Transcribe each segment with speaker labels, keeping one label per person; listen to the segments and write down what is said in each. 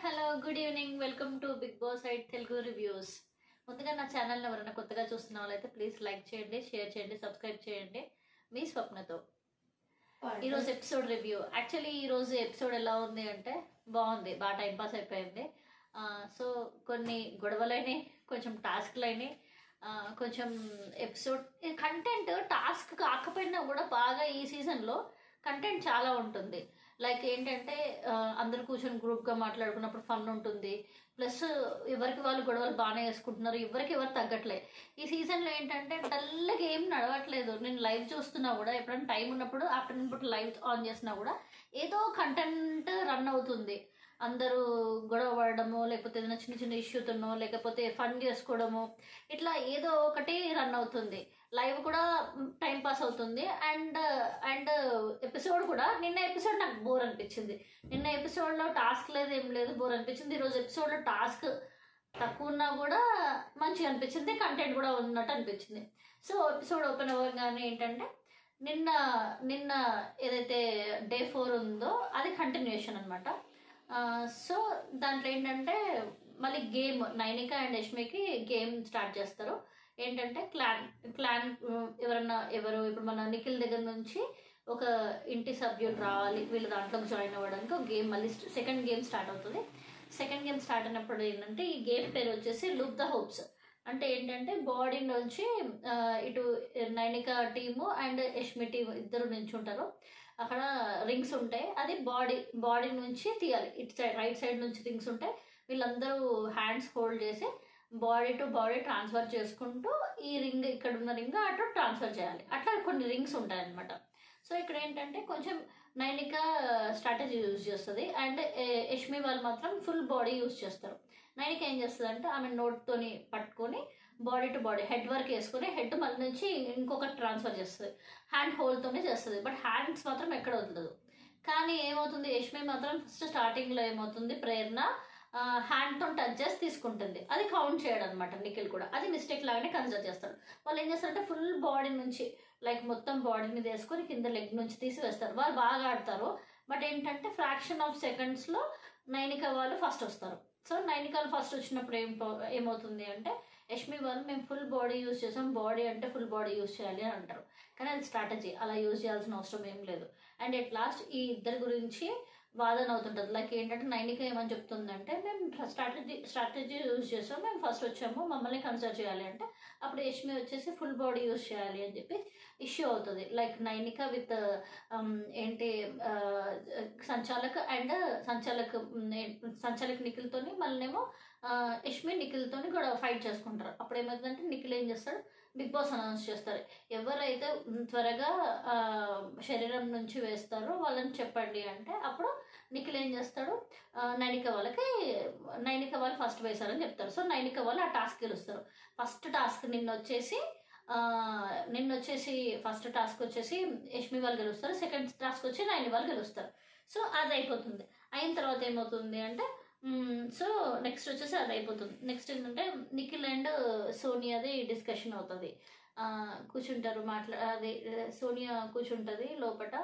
Speaker 1: Hello good evening welcome to big boss eight Telugu reviews. ముందుగా నా ఛానల్ని ఎవరైనా కొత్తగా చూస్తున్న వాళ్ళైతే ప్లీజ్ లైక్ చేయండి, షేర్ చేయండి, సబ్స్క్రైబ్ చేయండి. మీ స్వప్నతో ఈరోజు ఎపిసోడ్ రివ్యూ. యాక్చువల్లీ ఈరోజు ఎపిసోడ్ ఎలా ఉంది అంటే బాగుంది, బాగా టైంపాస్ అయిపోయింది. సో కొన్ని గొడవలైనవి, కొంచెం టాస్క్లైనవి, కొంచెం ఎపిసోడ్ కంటెంట్ టాస్క్ కాకపోయినా కూడా బాగా ఈ సీజన్లో కంటెంట్ చాలా ఉంటుంది. లైక్ ఏంటంటే అందరు కూర్చొని గ్రూప్గా మాట్లాడుకున్నప్పుడు ఫన్ ఉంటుంది. ప్లస్ ఎవరికి వాళ్ళు గొడవలు బాగానే వేసుకుంటున్నారు, ఎవరికి ఎవరు తగ్గట్లే. ఈ సీజన్లో ఏంటంటే డల్గా ఏం నడవట్లేదు. నేను లైవ్ చూస్తున్నా కూడా, ఎప్పుడైనా టైం ఉన్నప్పుడు ఆఫ్టర్నూన్ పూట లైవ్ ఆన్ చేసినా కూడా ఏదో కంటెంట్ రన్ అవుతుంది. అందరూ గొడవ పడడము, లేకపోతే ఏదైనా చిన్న చిన్న ఇష్యూతోనో, లేకపోతే ఫన్ చేసుకోవడము, ఇట్లా ఏదో ఒకటి రన్ అవుతుంది. లైవ్ కూడా టైం పాస్ అవుతుంది. అండ్ ఎపిసోడ్ కూడా, నిన్న ఎపిసోడ్ నాకు బోర్ అనిపించింది. నిన్న ఎపిసోడ్లో టాస్క్ లేదు, ఏం లేదు, బోర్ అనిపించింది. ఈరోజు ఎపిసోడ్లో టాస్క్ తక్కువ ఉన్నా కూడా మంచిగా అనిపించింది, కంటెంట్ కూడా ఉన్నట్టు అనిపించింది. సో ఎపిసోడ్ ఓపెన్ అవ్వగానే ఏంటంటే నిన్న నిన్న ఏదైతే డే 4 ఉందో అది కంటిన్యూషన్ అనమాట. సో దాంట్లో ఏంటంటే మళ్ళీ గేమ్, నైనిక అండ్ యష్మికి గేమ్ స్టార్ట్ చేస్తారు. ఏంటంటే క్లాన్ ఎవరు ఇప్పుడు మన నిఖిల్ దగ్గర నుంచి ఒక ఇంటి సభ్యులు రావాలి, వీళ్ళు దాంట్లోకి జాయిన్ అవ్వడానికి ఒక గేమ్, మళ్ళీ సెకండ్ గేమ్ స్టార్ట్ అవుతుంది. సెకండ్ గేమ్ స్టార్ట్ అయినప్పుడు ఏంటంటే ఈ గేమ్ పేరు వచ్చేసి లూప్ ద హోప్స్. అంటే ఏంటంటే బాడీ నుంచి ఇటు Nainika team and Yashmi team ఇద్దరు నించుంటారు. అక్కడ రింగ్స్ ఉంటాయి, అది బాడీ నుంచి తీయాలి. ఇటు సైడ్ రైట్ సైడ్ నుంచి రింగ్స్ ఉంటాయి. వీళ్ళందరూ హ్యాండ్స్ హోల్డ్ చేసి బాడీ టు బాడీ ట్రాన్స్ఫర్ చేసుకుంటూ ఈ రింగ్, ఇక్కడ ఉన్న రింగ్ అటు ట్రాన్స్ఫర్ చేయాలి. అట్లా కొన్ని రింగ్స్ ఉంటాయి అనమాట. సో ఇక్కడ ఏంటంటే కొంచెం నైనిక స్ట్రాటజీ యూజ్ చేస్తుంది అండ్ యష్మి వాళ్ళు మాత్రం ఫుల్ బాడీ యూజ్ చేస్తారు. నైనిక ఏం చేస్తుంది అంటే ఆమె నోట్తోని పట్టుకొని body to body head work వేసుకొని హెడ్ మళ్ళీ నుంచి ఇంకొకటి ట్రాన్స్ఫర్ చేస్తుంది. హ్యాండ్ హోల్తోనే చేస్తుంది, బట్ హ్యాండ్స్ మాత్రం ఎక్కడ వదలదు. కానీ ఏమవుతుంది, యష్మి మాత్రం ఫస్ట్ స్టార్టింగ్లో ఏమవుతుంది, ప్రేరణ హ్యాండ్తో టచ్ చేసి తీసుకుంటుంది. అది కౌంట్ చేయడం అనమాట. నిఖిల్ కూడా అది మిస్టేక్ లాగానే కన్సిడర్ చేస్తాడు. వాళ్ళు ఏం చేస్తారంటే ఫుల్ బాడీ నుంచి, లైక్ మొత్తం బాడీ మీద వేసుకొని కింద లెగ్ నుంచి తీసి వేస్తారు. వాళ్ళు బాగా ఆడతారు, బట్ ఏంటంటే ఫ్రాక్షన్ ఆఫ్ సెకండ్స్లో నైనిక వాళ్ళు ఫస్ట్ వస్తారు. సో నైనిక వాళ్ళు ఫస్ట్ వచ్చినప్పుడు ఏమవుతుంది అంటే యష్మి వాళ్ళు మేము ఫుల్ బాడీ యూజ్ చేసాం, బాడీ అంటే ఫుల్ బాడీ యూజ్ చేయాలి అని అంటారు. కానీ అది స్ట్రాటజీ, అలా యూజ్ చేయాల్సిన అవసరం ఏం లేదు. అండ్ ఎట్ లాస్ట్ ఈ ఇద్దరి గురించి వాదన అవుతుంటుంది. లైక్ ఏంటంటే నైనిక ఏమని చెప్తుందంటే మేము స్ట్రాటజీ యూజ్ చేసాం, మేము ఫస్ట్ వచ్చాము, మమ్మల్ని కన్సిడర్ చేయాలి అంటే అప్పుడు యష్మి వచ్చేసి ఫుల్ బాడీ యూజ్ చేయాలి అని చెప్పి ఇష్యూ అవుతుంది. లైక్ నైనిక విత్ ఏంటి సంచాలక్ నిఖిల్తోని, మళ్ళీనేమో యష్మి నిఖిల్తోని కూడా ఫైట్ చేసుకుంటారు. అప్పుడు ఏమవుతుందంటే నిఖిల్ ఏం చేస్తాడు, బిగ్ బాస్ అనౌన్స్ చేస్తారు, ఎవరైతే త్వరగా శరీరం నుంచి వేస్తారో వాళ్ళని చెప్పండి అంటే అప్పుడు నిఖిల్ ఏం చేస్తాడు, నైనిక వాళ్ళు ఫస్ట్ వేశారని చెప్తారు. సో నైనిక వాళ్ళు ఆ టాస్క్ గెలుస్తారు. ఫస్ట్ టాస్క్ నిన్న వచ్చేసి ఫస్ట్ టాస్క్ వచ్చేసి యష్మి వాళ్ళు గెలుస్తారు, సెకండ్ టాస్క్ వచ్చి నైని వాళ్ళు గెలుస్తారు. సో అది అయిపోతుంది. అయిన తర్వాత ఏమవుతుంది అంటే సో నెక్స్ట్ వచ్చేసి అది అయిపోతుంది. నెక్స్ట్ ఏంటంటే నిఖిల్ అండ్ సోనియాది డిస్కషన్ అవుతుంది. కూర్చుంటారు, అది సోనియా కూర్చుంటుంది లోపల.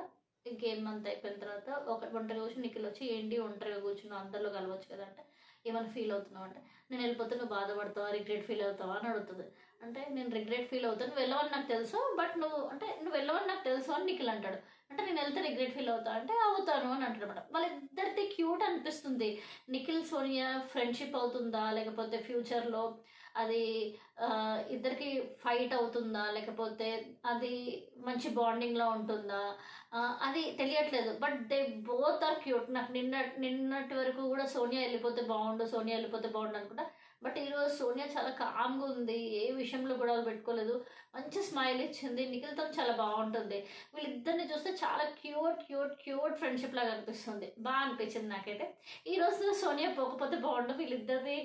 Speaker 1: గేమ్ అంతా అయిపోయిన తర్వాత ఒంటరిగా కూర్చొని నిఖిల్ వచ్చి ఏంటి ఒంటరిగా కూర్చున్నావు, అందరిలో కలవచ్చు కదా అంటే ఏమైనా ఫీల్ అవుతున్నావు అంటే నేను వెళ్ళిపోతే నువ్వు బాధపడతావా, రిగ్రెట్ ఫీల్ అవుతావా అని అడుగుతుంది. అంటే నేను రిగ్రెట్ ఫీల్ అవుతాను, నువ్వు వెళ్ళవని నాకు తెలుసు, బట్ నువ్వు వెళ్ళవని నాకు తెలుసు అని నిఖిల్ అంటాడు. అంటే నేను వెళ్తే రిగ్రెట్ ఫీల్ అవుతా అంటే అవుతాను అని అంటాడు అనమాట. వాళ్ళిద్దరిది క్యూట్ అనిపిస్తుంది. నిఖిల్ సోనియా ఫ్రెండ్షిప్ అవుతుందా, లేకపోతే ఫ్యూచర్లో అది ఇద్దరికి ఫైట్ అవుతుందా, లేకపోతే అది మంచి బాండింగ్లో ఉంటుందా, అది తెలియట్లేదు. But they both are cute. నాకు నిన్నటి వరకు కూడా సోనియా వెళ్ళిపోతే బాగుండు అనుకుంటా. బట్ ఈరోజు సోనియా చాలా కామ్గా ఉంది, ఏ విషయంలో గొడవలు పెట్టుకోలేదు, మంచి స్మైల్ ఇచ్చింది. నిఖిల్తో చాలా బాగుంటుంది. వీళ్ళిద్దరిని చూస్తే చాలా క్యూట్ ఫ్రెండ్షిప్ లాగా అనిపిస్తుంది. బాగా అనిపించింది నాకైతే. ఈరోజు సోనియా పోకపోతే బాగుండు, వీళ్ళిద్దరిది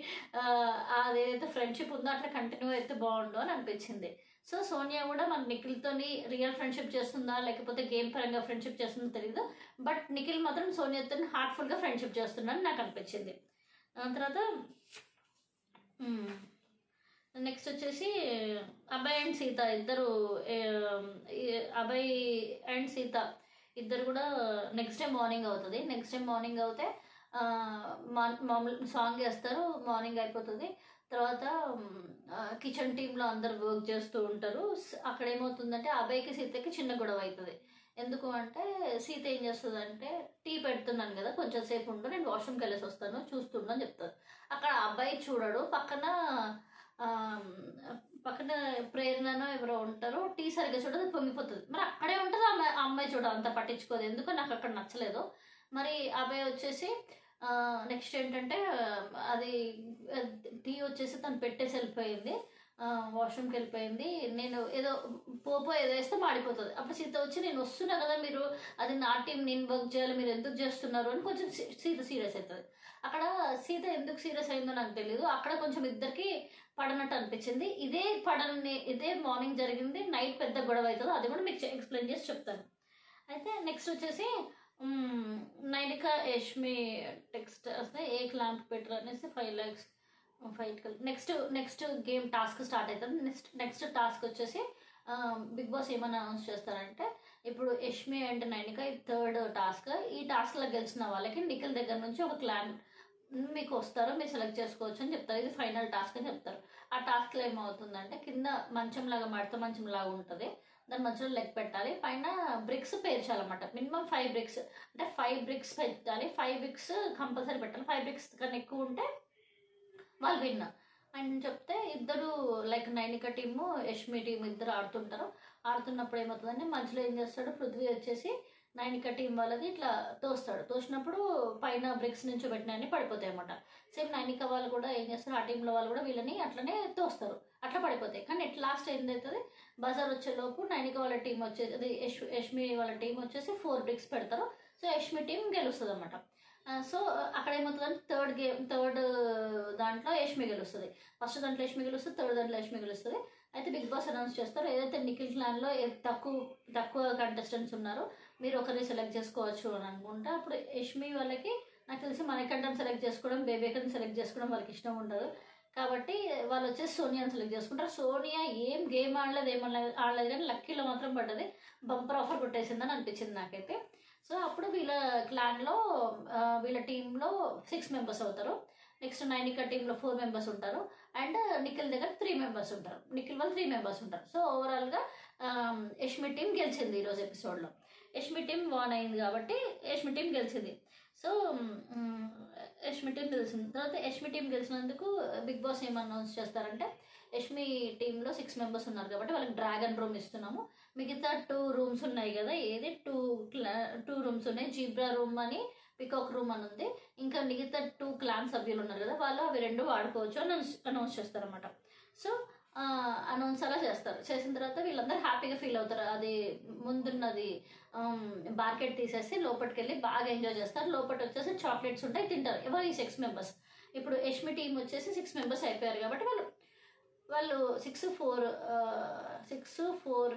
Speaker 1: అదేదైతే ఫ్రెండ్షిప్ ఉందో అట్లా కంటిన్యూ అయితే బాగుండు అని అనిపించింది. సో సోనియా కూడా మన నిఖిల్తోని రియల్ ఫ్రెండ్షిప్ చేస్తుందా, లేకపోతే గేమ్ పరంగా ఫ్రెండ్షిప్ చేస్తుందో తెలియదు, బట్ నిఖిల్ మాత్రం సోనియాతో హార్ట్ఫుల్గా ఫ్రెండ్షిప్ చేస్తున్నాడని నాకు అనిపించింది. తర్వాత నెక్స్ట్ వచ్చేసి అభయ్ అండ్ సీత ఇద్దరు, అభయ్ అండ్ సీత ఇద్దరు కూడా నెక్స్ట్ డే మార్నింగ్ అవుతుంది. నెక్స్ట్ డే మార్నింగ్ అవుతే మామూలు సాంగ్ వేస్తారు, మార్నింగ్ అయిపోతుంది. తర్వాత కిచెన్ టీంలో అందరు వర్క్ చేస్తూ ఉంటారు. అక్కడ ఏమవుతుందంటే అబ్బాయికి సీతకి చిన్న గొడవ అవుతుంది. ఎందుకు అంటే సీత ఏం చేస్తుందంటే టీ పెడుతున్నాను కదా కొంచెం సేపు ఉండు, నేను వాష్రూమ్కి వెళ్ళేసి వస్తాను చూస్తున్నా అని చెప్తారు. అక్కడ అబ్బాయి చూడడు, పక్కన ప్రేరణనో ఎవరో ఉంటారో టీ సరిగ్గా చూడదు, పొంగిపోతుంది. మరి అక్కడే ఉంటుంది ఆ అమ్మాయి చూడ అంత పట్టించుకోదు. ఎందుకో నాకు అక్కడ నచ్చలేదు. మరి అబ్బాయి వచ్చేసి నెక్స్ట్ ఏంటంటే అది టీ వచ్చేసి తను పెట్టేసి వెళ్ళిపోయింది, వాష్రూమ్కి వెళ్ళిపోయింది. నేను ఏదో ఏదో వేస్తే మాడిపోతుంది. అప్పుడు సీత వచ్చి నేను వస్తున్నా కదా, మీరు అది నా టీం, నేను వర్క్ చేయాలి, మీరు ఎందుకు చేస్తున్నారు అని కొంచెం సీత సీరియస్ అవుతుంది. అక్కడ సీత ఎందుకు సీరియస్ అయిందో నాకు తెలియదు. అక్కడ కొంచెం ఇద్దరికి పడనట్టు అనిపించింది. ఇదే మార్నింగ్ జరిగింది. నైట్ పెద్ద గొడవ అవుతుంది, అది కూడా మీకు ఎక్స్ప్లెయిన్ చేసి చెప్తాను. అయితే నెక్స్ట్ వచ్చేసి నైనిక యష్మి టెక్స్ట్ వస్తే ఏ క్లాంప్ పెట్టరు అనేసి 5 lakhs fight. Next game task start అవుతుంది. నెక్స్ట్ టాస్క్ వచ్చేసి బిగ్ బాస్ ఏమన్నా అనౌన్స్ చేస్తారంటే ఇప్పుడు యష్మి అండ్ నైనిక ఈ 3rd టాస్క్. ఈ టాస్క్లో గెలిచిన వాళ్ళకి నిఖిల్ దగ్గర నుంచి ఒక క్లాన్ మీకు వస్తారు, మీరు సెలెక్ట్ చేసుకోవచ్చు అని చెప్తారు. ఇది ఫైనల్ టాస్క్ అని చెప్తారు. ఆ టాస్క్లో ఏమవుతుందంటే కింద మంచంలాగా మడత మంచంలాగా ఉంటుంది, దాని మధ్యలో లెగ్ పెట్టాలి, పైన బ్రిక్స్ పేర్చాలన్నమాట. మినిమం 5 bricks, అంటే 5 bricks పెట్టాలి. 5 bricks కంపల్సరీ పెట్టాలి. 5 bricks కన్నా ఎక్కువ ఉంటే వాళ్ళు విన్ అని చెప్తే ఇద్దరు like Nainika team Yashmi team ఇద్దరు ఆడుతున్నప్పుడు ఏమవుతుందంటే మధ్యలో ఏం చేస్తాడు పృథ్వీ వచ్చేసి నైనిక టీం వాళ్ళది ఇట్లా తోసినప్పుడు పైన బ్రిక్స్ నుంచి పెట్టినవన్నీ పడిపోతాయి అన్నమాట. సేమ్ నైనిక వాళ్ళు కూడా ఏం చేస్తారు, ఆ టీంలో వాళ్ళు కూడా వీళ్ళని అట్లనే తోస్తారు, అట్లా పడిపోతాయి. కానీ లాస్ట్ ఏంటవుతుంది, బజార్ వచ్చేలోపు నైనిక వాళ్ళ టీం వచ్చేసి యష్మి వాళ్ళ టీం వచ్చేసి 4 bricks పెడతారు. సో యష్మి టీం గెలుస్తుంది అన్నమాట. సో అక్కడ ఏమవుతుందంటే థర్డ్ దాంట్లో యష్మి గెలుస్తుంది. ఫస్ట్ దాంట్లో యష్మి గెలుస్తుంది, థర్డ్ దాంట్లో యష్మి గెలుస్తుంది. అయితే బిగ్ బాస్ అనౌన్స్ చేస్తారు, ఏదైతే నిఖిల్ క్లాన్లో తక్కువ కంటెస్టెంట్స్ ఉన్నారో మీరు ఒకరిని సెలెక్ట్ చేసుకోవచ్చు అని అనుకుంటా. అప్పుడు యష్మి వాళ్ళకి నాకు తెలిసి మణికంఠని సెలెక్ట్ చేసుకోవడం, బేబేకర్ని సెలెక్ట్ చేసుకోవడం వాళ్ళకి ఇష్టం ఉండదు. కాబట్టి వాళ్ళు వచ్చేసి సోనియాని సెలెక్ట్ చేసుకుంటారు. సోనియా ఏం గేమ్ ఆడలేదు కానీ లక్కీలో మాత్రం పడ్డది, బంపర్ ఆఫర్ కొట్టేసిందని అనిపించింది నాకైతే. సో అప్పుడు వీళ్ళ క్లాన్లో వీళ్ళ టీంలో 6 members అవుతారు. నెక్స్ట్ నైనిక టీంలో 4 members ఉంటారు. అండ్ నిఖిల్ దగ్గర 3 members ఉంటారు. నిఖిల్ వాళ్ళు 3 members ఉంటారు. సో ఓవరాల్గా యష్మి టీం గెలిచింది ఈరోజు ఎపిసోడ్లో. యష్మి టీం వాన్ అయింది కాబట్టి యష్మి టీం గెలిచింది. సో యష్మి టీం గెలిచింది. తర్వాత యష్మి టీం గెలిచినందుకు బిగ్ బాస్ ఏం అనౌన్స్ చేస్తారంటే యష్మి టీంలో 6 members ఉన్నారు కాబట్టి వాళ్ళకి డ్రాగన్ రూమ్ ఇస్తున్నాము. మిగతా 2 rooms ఉన్నాయి కదా, ఏది 2 rooms ఉన్నాయి, జీబ్రా రూమ్ అని పికాక్ రూమ్ అని ఉంది. ఇంకా మిగతా 2 క్లాన్ సభ్యులు ఉన్నారు కదా, వాళ్ళు అవి 2 వాడుకోవచ్చు అని అనౌన్స్ చేస్తారన్నమాట. సో అనౌన్స్ అలా చేసిన తర్వాత వీళ్ళందరూ హ్యాపీగా ఫీల్ అవుతారు. అది ముందున్నది బార్కెట్ తీసేసి లోపలికి వెళ్ళి బాగా ఎంజాయ్ చేస్తారు. లోపల వచ్చేసి చాక్లెట్స్ ఉంటాయి, తింటారు. ఎవరు ఈ 6 members. ఇప్పుడు యష్మి టీం వచ్చేసి 6 members అయిపోయారు కాబట్టి వాళ్ళు 6, 4,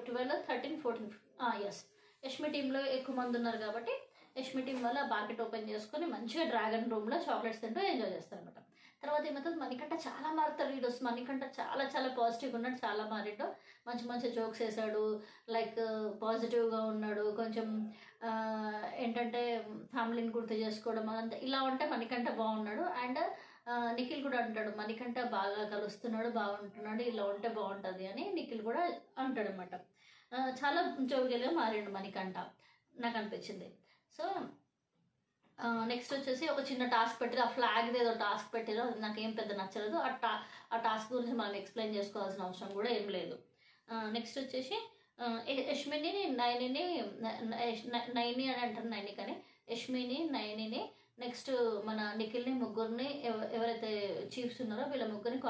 Speaker 1: 12, 13, 14 ఎస్ యష్మి టీంలో ఎక్కువ మంది ఉన్నారు కాబట్టి యష్మి టీం వల్ల బార్కెట్ ఓపెన్ చేసుకొని మంచిగా డ్రాగన్ రూమ్లో చాక్లెట్స్ తింటూ ఎంజాయ్ చేస్తారు అనమాట. తర్వాత ఏమవుతుంది, మణికంఠ చాలా మారుతాడు. వీడియోస్ మణికంఠ చాలా చాలా పాజిటివ్గా ఉన్నాడు, చాలా మారిండు. మంచి జోక్స్ వేసాడు, లైక్ పాజిటివ్గా ఉన్నాడు. కొంచెం ఏంటంటే ఫ్యామిలీని గుర్తు చేసుకోవడం అదంతా ఇలా ఉంటే మణికంఠ బాగున్నాడు. అండ్ నిఖిల్ కూడా అంటాడు మణికంఠ బాగా కలుస్తున్నాడు, బాగుంటున్నాడు, ఇలా ఉంటే బాగుంటుంది అని నిఖిల్ కూడా అంటాడు అనమాట. చాలా జోవియల్గా మారిండు మణికంఠ నాకు అనిపించింది. సో నెక్స్ట్ వచ్చేసి ఒక చిన్న టాస్క్ పెట్టారు, ఆ ఫ్లాగ్ది ఏదో టాస్క్ పెట్టారు, అది నాకేం పెద్ద నచ్చలేదు. ఆ టాస్క్ గురించి మనం ఎక్స్ప్లెయిన్ చేసుకోవాల్సిన అవసరం కూడా ఏం లేదు. నెక్స్ట్ వచ్చేసి యష్మిని నైని అని అంటారు, నైనికని, యష్మిని, నైనిని, నెక్స్ట్ మన నిఖిల్ని, ముగ్గురిని ఎవరైతే చీఫ్స్ ఉన్నారో వీళ్ళ ముగ్గురిని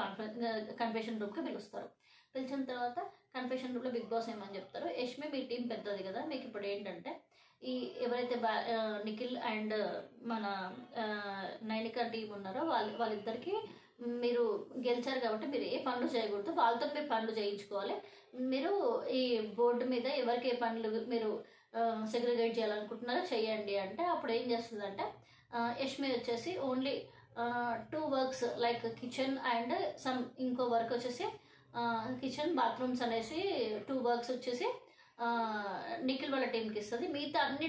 Speaker 1: కన్ఫెషన్ రూమ్కి పిలుస్తారు. పిలిచిన తర్వాత కన్ఫెషన్ రూమ్లో బిగ్ బాస్ ఏమని చెప్తారు, యష్మి మీ టీం పెద్దది కదా, మీకు ఇప్పుడు ఏంటంటే ఈ ఎవరైతే నిఖిల్ అండ్ మన నైనిక టీం ఉన్నారో వాళ్ళిద్దరికి మీరు గెలిచారు కాబట్టి మీరు ఏ పనులు చేయకూడదు, వాళ్ళతో మీరు పనులు చేయించుకోవాలి. మీరు ఈ బోర్డు మీద ఎవరికి ఏ పనులు మీరు సెగ్రిగేట్ చేయాలనుకుంటున్నారో చెయ్యండి అంటే అప్పుడు ఏం చేస్తుందంటే యష్మి వచ్చేసి only 2 works like kitchen and ఇంకో వర్క్ వచ్చేసి కిచెన్ బాత్రూమ్స్ అనేసి 2 works వచ్చేసి నిఖిల్ వాళ్ళ టీంకి ఇస్తుంది. మిగతా అన్ని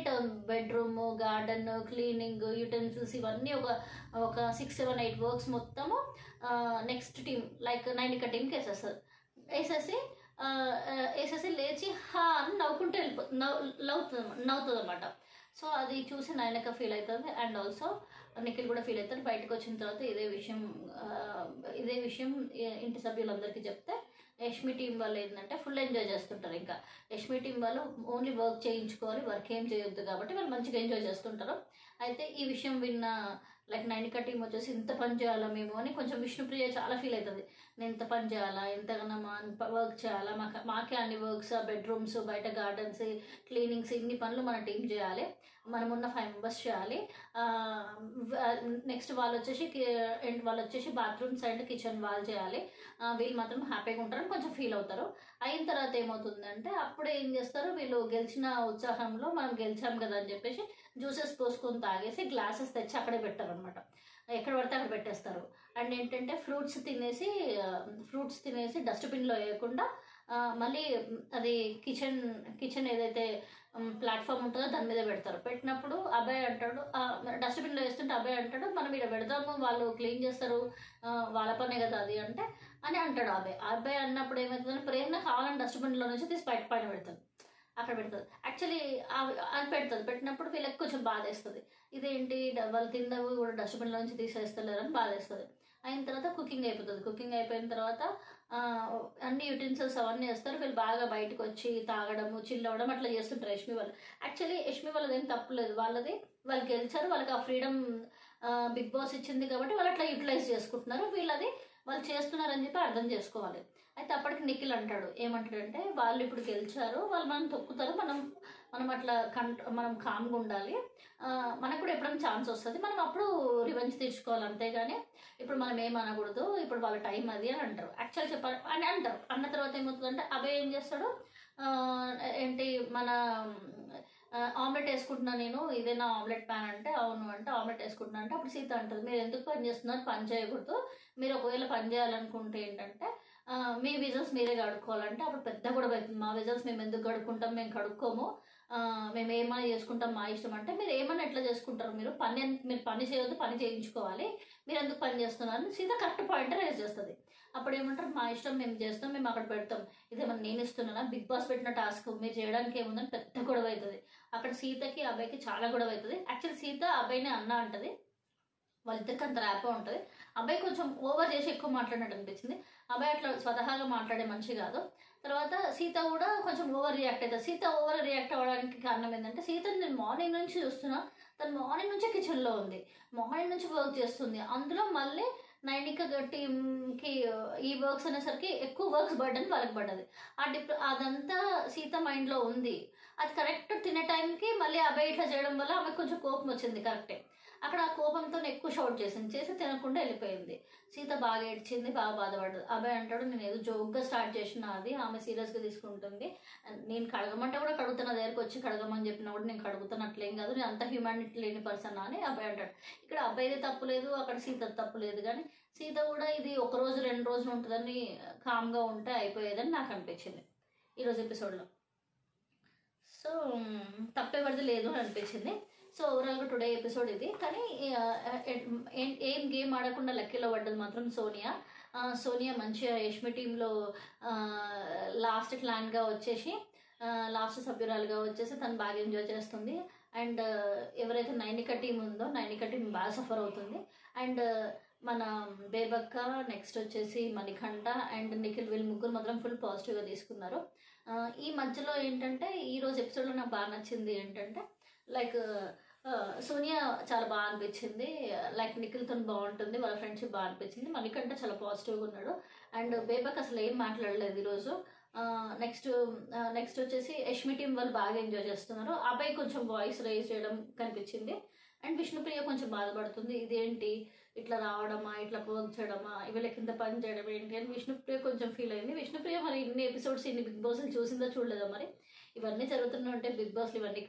Speaker 1: బెడ్రూమ్, గార్డెన్, క్లీనింగ్, యూటెన్సిల్స్ ఇవన్నీ ఒక 6, 7, 8 వర్క్స్ మొత్తము నెక్స్ట్ టీం లైక్ నైనిక టీంకి వేసేసి లేచి హా అని నవ్వుకుంటూ నవ్వుతుంది అనమాట. సో అది చూసి నైనిక ఫీల్ అవుతుంది అండ్ ఆల్సో నిఖిల్ కూడా ఫీల్ అవుతాడు. బయటకు వచ్చిన తర్వాత ఇదే విషయం ఇంటి సభ్యులందరికీ చెప్తే యష్మి టీం వాళ్ళు ఏంటంటే ఫుల్ ఎంజాయ్ చేస్తుంటారు. ఇంకా యష్మి టీం వాళ్ళు ఓన్లీ వర్క్ చేయించుకోవాలి, వర్క్ ఏం చేయొద్దు కాబట్టి వాళ్ళు మంచిగా ఎంజాయ్ చేస్తుంటారు. అయితే ఈ విషయం విన్న లైక్ నైనిక టీం వచ్చేసి ఇంత పని చేయాలా మేము అని కొంచెం విష్ణుప్రియ చాలా ఫీల్ అవుతుంది. నేను ఇంత పని చేయాలా, ఎంతగానో వర్క్ చేయాలా, మాకే అన్ని వర్క్స్, బెడ్రూమ్స్, బయట గార్డెన్స్, క్లీనింగ్స్, ఇన్ని పనులు మన టీం చేయాలి, మనమున్న 5 మెంబర్స్ చేయాలి. నెక్స్ట్ వాళ్ళు వచ్చేసి బాత్రూమ్స్ అండ్ కిచెన్ వాళ్ళు చేయాలి, వీళ్ళు మాత్రం హ్యాపీగా ఉంటారని కొంచెం ఫీల్ అవుతారు. అయిన తర్వాత ఏమవుతుందంటే అప్పుడే ఏం చేస్తారు, వీళ్ళు గెలిచిన ఉత్సాహంలో మనం గెలిచాం కదా అని చెప్పేసి జ్యూసెస్ పోసుకొని తాగేసి గ్లాసెస్ తెచ్చి అక్కడే పెట్టారు అనమాట. ఎక్కడ పడితే అక్కడ పెట్టేస్తారు. అండ్ ఏంటంటే ఫ్రూట్స్ తినేసి డస్ట్బిన్లో వేయకుండా మళ్ళీ అది కిచెన్ ఏదైతే ప్లాట్ఫామ్ ఉంటుందో దాని మీద పెడతారు. పెట్టినప్పుడు అబ్బాయి అంటాడు, డస్ట్బిన్లో వేస్తుంటే అబ్బాయి అంటాడు, మనం ఇక్కడ పెడదాము, వాళ్ళు క్లీన్ చేస్తారు, వాళ్ళ పనే కదా అది అని అంటాడు అబ్బాయి అన్నప్పుడు ఏమవుతుందంటే ప్రేరణ కావాలని డస్ట్బిన్లో నుంచి తీసి పైన పెడతాడు, అక్కడ పెడుతుంది. యాక్చువల్లీ అది పెట్టినప్పుడు వీళ్ళకి కొంచెం బాధ వేస్తుంది, ఇదేంటి వాళ్ళు తిన్నవి కూడా డస్ట్బిన్లో నుంచి తీసేస్తలేరు అని బాధ వేస్తుంది. అయిన తర్వాత కుకింగ్ అయిపోతుంది. కుకింగ్ అయిపోయిన తర్వాత అన్ని యూటెన్సిల్స్ అవన్నీ వేస్తారు. వీళ్ళు బాగా బయటకు వచ్చి తాగడము, చిల్ అవ్వడం అట్లా చేస్తుంటారు యష్మి వాళ్ళు. యాక్చువల్లీ యష్మి వాళ్ళది ఏం తప్పులేదు, వాళ్ళు గెలిచారు, వాళ్ళకి ఆ ఫ్రీడమ్ బిగ్ బాస్ ఇచ్చింది కాబట్టి వాళ్ళు అట్లా యూటిలైజ్ చేసుకుంటున్నారు. వాళ్ళు చేస్తున్నారని చెప్పి అర్థం చేసుకోవాలి. అయితే అప్పటికి నిఖిల్ అంటాడు, ఏమంటాడంటే వాళ్ళు ఇప్పుడు గెలిచారు, వాళ్ళు మనం తొక్కుతారు, మనం అట్లా మనం కామ్గా ఉండాలి, మనకు కూడా ఎప్పుడైనా ఛాన్స్ వస్తుంది, మనం అప్పుడు రివెంజ్ తీర్చుకోవాలి, అంతేగాని ఇప్పుడు మనం ఏమనకూడదు, ఇప్పుడు వాళ్ళ టైం అది అని అంటారు. యాక్చువల్ చెప్పాలి అని అంటారు. అన్న తర్వాత ఏమవుతుందంటే అబ్బాయి ఏం చేస్తాడు, ఏంటి మన ఆమ్లెట్ వేసుకుంటున్నా నేను, ఇదేనా ఆమ్లెట్ ప్యాన్ అంటే అవును అంటే ఆమ్లెట్ వేసుకుంటున్నా అంటే అప్పుడు సీత అంటుంది, మీరు ఎందుకు పని చేస్తున్నారు, పని చేయకూడదు, మీరు ఒకవేళ పని చేయాలనుకుంటే ఏంటంటే మీ విజల్స్ మీరే కడుక్కోవాలంటే అప్పుడు పెద్ద గొడవ అవుతుంది. మా విజల్స్ మేము ఎందుకు కడుక్కుంటాం, మేము కడుక్కోము, మేము ఏమైనా చేసుకుంటాం, మా ఇష్టం అంటే మీరు ఏమైనా ఎట్లా చేసుకుంటారు, మీరు పని చేయొద్దు, పని చేయించుకోవాలి, మీరు ఎందుకు పని చేస్తున్నారు సీత కరెక్ట్ పాయింట్ రేజ్ చేస్తుంది. అప్పుడు ఏమంటారు, మా ఇష్టం మేము చేస్తాం, మేము అక్కడ పెడతాం, ఇదేమన్నా నేను ఇస్తున్నానా, బిగ్ బాస్ పెట్టిన టాస్క్ మీరు చేయడానికి ఏముందని పెద్ద గొడవ అవుతుంది. అక్కడ సీతకి అబ్బాయికి చాలా గొడవ అవుతుంది. యాక్చువల్లీ సీత అబ్బాయిని అన్న అంటది, వాళ్ళిద్దరికి అంత ర్యాపో ఉంటుంది. అబ్బాయి కొంచెం ఓవర్ చేసి ఎక్కువ మాట్లాడినట్టు అనిపించింది. అబ్బాయి అట్లా స్వతహాగా మాట్లాడే మనిషి కాదు. తర్వాత సీత కూడా కొంచెం ఓవర్ రియాక్ట్ అవుతుంది. సీత ఓవర్ రియాక్ట్ అవ్వడానికి కారణం ఏంటంటే సీతను నేను మార్నింగ్ నుంచి చూస్తున్నా, తను మార్నింగ్ నుంచే కిచెన్లో ఉంది, మార్నింగ్ నుంచి వర్క్ చేస్తుంది. అందులో మళ్ళీ నైనిక టీంకి ఈ వర్క్స్ అనేసరికి ఎక్కువ వర్క్స్ బర్డన్ వాళ్ళకి పడ్డది. అదంతా సీత మైండ్లో ఉంది. అది కరెక్ట్ తినే టైంకి మళ్ళీ అబ్బాయి ఇట్లా చేయడం వల్ల ఆమెకు కొంచెం కోపం వచ్చింది. కరెక్టే, అక్కడ ఆ కోపంతో ఎక్కువ షౌట్ చేసి తినకుండా వెళ్ళిపోయింది. సీత బాగా ఏడ్చింది, బాగా బాధపడ్డది. అబ్బాయి అంటాడు, నేను ఏదో జోక్గా స్టార్ట్ చేసిన, అది ఆమె సీరియస్గా తీసుకుంటుంది, నేను కడగమంటే కూడా కడుగుతున్న దగ్గరికి వచ్చి కడగమని చెప్పినా కూడా నేను కడుగుతాను, అట్లేం కాదు, నేను అంత హ్యూమానిటీ లేని పర్సన్ అని అబ్బాయి అంటాడు. ఇక్కడ అబ్బాయిదే తప్పు లేదు, అక్కడ సీత తప్పు లేదు, కానీ సీత కూడా ఇది 1 రోజు 2 రోజులు ఉంటుందని కామ్గా ఉంటే అయిపోయేదని నాకు అనిపించింది ఈరోజు ఎపిసోడ్లో. సో తప్పేవరది లేదు అని అనిపించింది. సో ఓవరాల్గా టుడే ఎపిసోడ్ ఇది. కానీ ఏం గేమ్ ఆడకుండా లక్కీలో పడ్డది మాత్రం సోనియా మంచిగా యష్మి టీంలో లాస్ట్ క్లాన్గా వచ్చేసి లాస్ట్ సభ్యురాలుగా వచ్చేసి తను బాగా ఎంజాయ్ చేస్తుంది. అండ్ ఎవరైతే నైనిక టీం ఉందో నైనిక టీం బాగా సఫర్ అవుతుంది. అండ్ మన బేబక్క, నెక్స్ట్ వచ్చేసి మణికంఠ అండ్ నిఖిల్, వీళ్ళు ముగ్గురు మాత్రం ఫుల్ పాజిటివ్గా తీసుకున్నారు. ఈ మధ్యలో ఏంటంటే ఈరోజు ఎపిసోడ్లో నాకు బాగా నచ్చింది ఏంటంటే లైక్ సోనియా చాలా బాగా అనిపించింది, లైక్ నిఖిల్తో బాగుంటుంది, వాళ్ళ ఫ్రెండ్షిప్ బాగా అనిపించింది. మణికంఠ చాలా పాజిటివ్గా ఉన్నాడు. అండ్ బేబక్ అసలు ఏం మాట్లాడలేదు ఈరోజు. నెక్స్ట్ వచ్చేసి యష్మి టీం వాళ్ళు బాగా ఎంజాయ్ చేస్తున్నారు. అబ్బాయి కొంచెం వాయిస్ రైజ్ చేయడం కనిపించింది. అండ్ విష్ణుప్రియ కొంచెం బాధపడుతుంది, ఇదేంటి ఇట్లా రావడమా, ఇట్లా వర్క్ చేయడమా, వీళ్ళ కింద పని చేయడం ఏంటి అని విష్ణుప్రియ కొంచెం ఫీల్ అయింది. విష్ణుప్రియ మరి ఇన్ని ఎపిసోడ్స్ ఇన్ని బిగ్ బాస్లు చూసిందో చూడలేదో మరి. ఇవన్నీ జరుగుతూనే ఉంటే బిగ్ బాస్లు ఇవన్నీ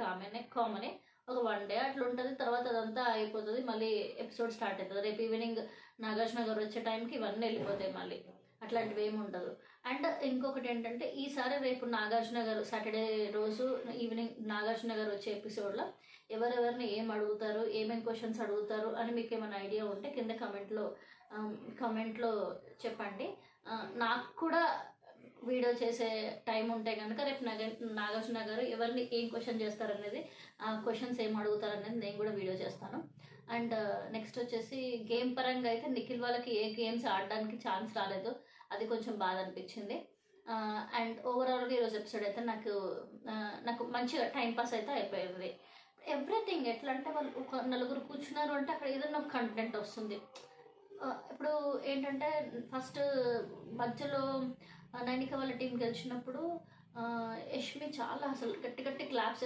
Speaker 1: కామనే. ఒక 1 డే అట్లా ఉంటుంది, తర్వాత అదంతా అయిపోతుంది, మళ్ళీ ఎపిసోడ్ స్టార్ట్ అవుతుంది. రేపు ఈవినింగ్ నాగార్జున గారు వచ్చే టైంకి ఇవన్నీ వెళ్ళిపోతాయి మళ్ళీ. అట్లాంటివి ఏమి ఉండదు. అండ్ ఇంకొకటి ఏంటంటే ఈసారి రేపు నాగార్జున గారు సాటర్డే రోజు ఈవినింగ్ నాగార్జున గారు వచ్చే ఎపిసోడ్లో ఎవరెవరిని ఏం అడుగుతారు, ఏమేమి క్వశ్చన్స్ అడుగుతారు అని మీకు ఏమైనా ఐడియా ఉంటే కింద కమెంట్లో చెప్పండి. నాకు కూడా వీడియో చేసే టైం ఉంటే కనుక రేపు నాగార్జున గారు ఎవరిని ఏం క్వశ్చన్ చేస్తారనేది, ఆ క్వశ్చన్స్ ఏం అడుగుతారనేది నేను కూడా వీడియో చేస్తాను. అండ్ నెక్స్ట్ వచ్చేసి గేమ్ పరంగా అయితే నిఖిల్ వాళ్ళకి ఏ గేమ్స్ ఆడడానికి ఛాన్స్ రాలేదు, అది కొంచెం బాధ అనిపించింది. అండ్ ఓవరాల్గా ఈరోజు ఎపిసోడ్ అయితే నాకు మంచిగా టైంపాస్ అయితే అయిపోయింది. ఎవ్రీథింగ్ ఎట్లా అంటే వాళ్ళు ఒక నలుగురు కూర్చున్నారు అంటే అక్కడ ఏదైనా ఒక కంటెంట్ వస్తుంది. ఇప్పుడు ఏంటంటే ఫస్ట్ మధ్యలో నైనిక వాళ్ళ టీం గెలిచినప్పుడు యష్మి చాలా అసలు గట్టి క్లాప్స్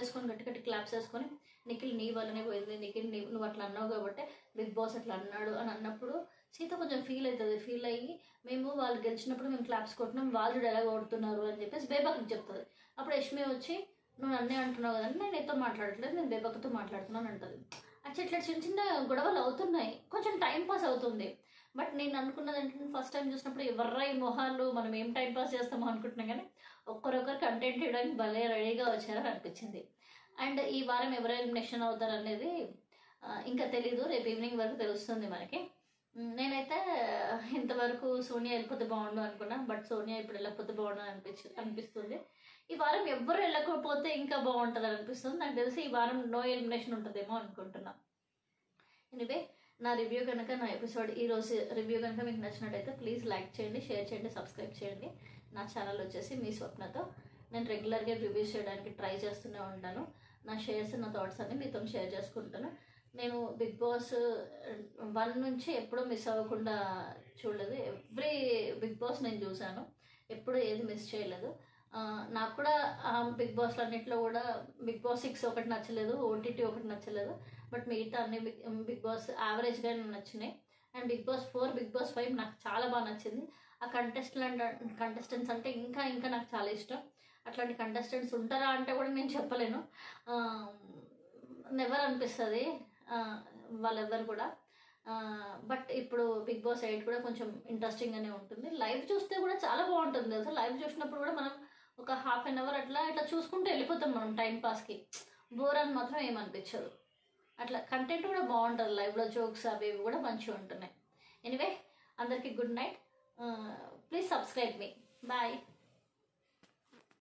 Speaker 1: వేసుకొని నిఖిల్ నీ వల్లనే పోయింది, నిఖిల్ నువ్వు అట్లా అన్నావు కాబట్టి బిగ్ బాస్ అట్లా అన్నాడు అని అన్నప్పుడు సీత కొంచెం ఫీల్ అయ్యి మేము వాళ్ళు గెలిచినప్పుడు మేము క్లాప్స్ కొట్టినాం, వాళ్ళు ఎలా కొడుతున్నారు అని చెప్పేసి బేబక్కి చెప్తుంది. అప్పుడు యష్మి వచ్చి నువ్వు నన్నే అంటున్నావు కదండి, నేను నీతో మాట్లాడట్లేదు, నేను బేబక్తో మాట్లాడుతున్నాను అంటుంది. అట్లా ఇట్లా చిన్న గొడవలు అవుతున్నాయి, కొంచెం టైం పాస్ అవుతుంది. బట్ నేను అనుకున్నది ఏంటంటే ఫస్ట్ టైం చూసినప్పుడు ఎవర్రా ఈ మొహాలు, మనం ఏం టైం పాస్ చేస్తామో అనుకుంటున్నాం, కానీ ఒక్కరొకరు కంటెంట్ ఇవ్వడానికి భలే రెడీగా వచ్చారని అనిపించింది. అండ్ ఈ వారం ఎవరు ఎలిమినేషన్ అవుతారు అనేది ఇంకా తెలీదు, రేపు ఈవినింగ్ వరకు తెలుస్తుంది మనకి. నేనైతే ఇంతవరకు సోనియా వెళ్ళిపోతే బాగుండు అనుకున్నా, బట్ సోనియా ఇప్పుడు వెళ్ళకపోతే బాగుండు అనిపిస్తుంది. ఈ వారం ఎవ్వరు వెళ్ళకపోతే ఇంకా బాగుంటుంది అనిపిస్తుంది. నాకు తెలిసి ఈ వారం నో ఎలిమినేషన్ ఉంటుందేమో అనుకుంటున్నా. ఎనివే నా రివ్యూ కనుక, నా ఎపిసోడ్ ఈరోజు రివ్యూ కనుక మీకు నచ్చినట్టయితే ప్లీజ్ లైక్ చేయండి, షేర్ చేయండి, సబ్స్క్రైబ్ చేయండి. నా ఛానల్ వచ్చేసి మీ స్వప్నతో. నేను రెగ్యులర్గా రివ్యూస్ చేయడానికి ట్రై చేస్తూనే ఉంటాను. నా షేర్స్, నా థాట్స్ అన్ని మీతో షేర్ చేసుకుంటాను. నేను బిగ్ బాస్ 1 నుంచి ఎప్పుడూ మిస్ అవ్వకుండా చూడలేదు. ఎవ్రీ బిగ్ బాస్ నేను చూశాను, ఎప్పుడూ ఏది మిస్ చేయలేదు. నాకు కూడా బిగ్ బాస్లు అన్నింటిలో కూడా బిగ్ బాస్ 6 ఒకటి నచ్చలేదు, ఓటీటీ ఒకటి నచ్చలేదు, బట్ మిగతా అన్ని బిగ్ బాస్ యావరేజ్గా నచ్చినాయి. And Bigg Boss 4, Bigg Boss 5 నాకు చాలా బాగా నచ్చింది. ఆ కంటెస్టెంట్స్ అంటే ఇంకా నాకు చాలా ఇష్టం. అట్లాంటి కంటెస్టెంట్స్ ఉంటారా అంటే కూడా నేను చెప్పలేను, నెవర్ అనిపిస్తుంది వాళ్ళెవ్వరు కూడా. బట్ ఇప్పుడు బిగ్ బాస్ 8 కూడా కొంచెం ఇంట్రెస్టింగ్గానే ఉంటుంది. లైవ్ చూస్తే కూడా చాలా బాగుంటుంది తెలుసా. లైవ్ చూసినప్పుడు కూడా మనం ఒక హాఫ్ అన్ అవర్ అట్లా చూసుకుంటూ వెళ్ళిపోతాం మనం టైంపాస్కి, బోర్ అని మాత్రం ఏమనిపించదు. అట్లా కంటెంట్ కూడా బాగుంటుంది, లైవ్లో జోక్స్ అవి కూడా మంచిగా ఉంటున్నాయి. ఎనీవే అందరికీ good night, please subscribe me, bye.